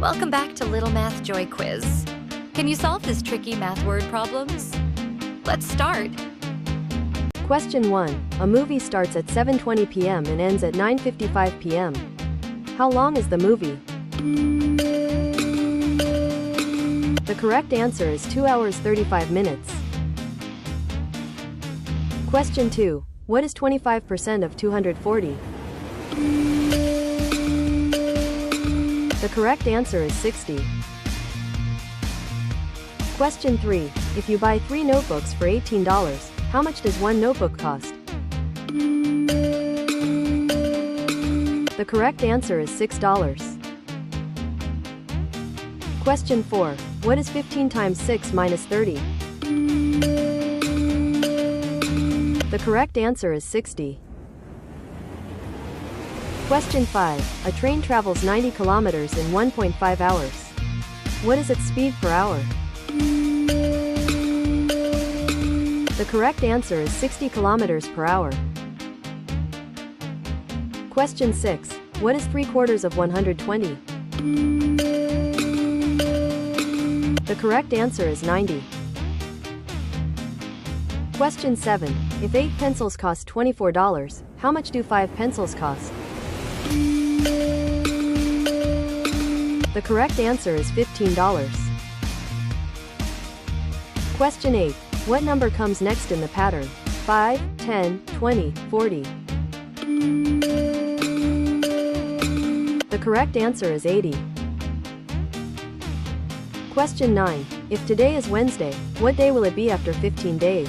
Welcome back to Little Math Joy Quiz. Can you solve this tricky math word problems? Let's start. Question 1. A movie starts at 7:20 p.m. and ends at 9:55 p.m. How long is the movie? The correct answer is 2 hours 35 minutes. Question 2. What is 25% of 240? The correct answer is 60. Question 3. If you buy 3 notebooks for $18, how much does one notebook cost? The correct answer is $6. Question 4. What is 15 times 6 minus 30? The correct answer is 60. Question 5. A train travels 90 kilometers in 1.5 hours. What is its speed per hour? The correct answer is 60 kilometers per hour. Question 6. What is 3/4 of 120? The correct answer is 90. Question 7. If 8 pencils cost $24, how much do 5 pencils cost? The correct answer is $15. Question 8. What number comes next in the pattern? 5, 10, 20, 40. The correct answer is 80. Question 9. If today is Wednesday, what day will it be after 15 days?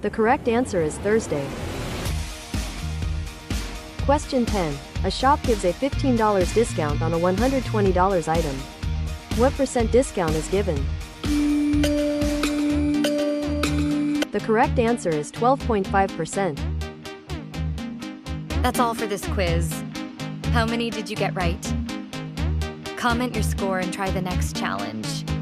The correct answer is Thursday. Question 10. A shop gives a $15 discount on a $120 item. What % discount is given? The correct answer is 12.5%. That's all for this quiz. How many did you get right? Comment your score and try the next challenge.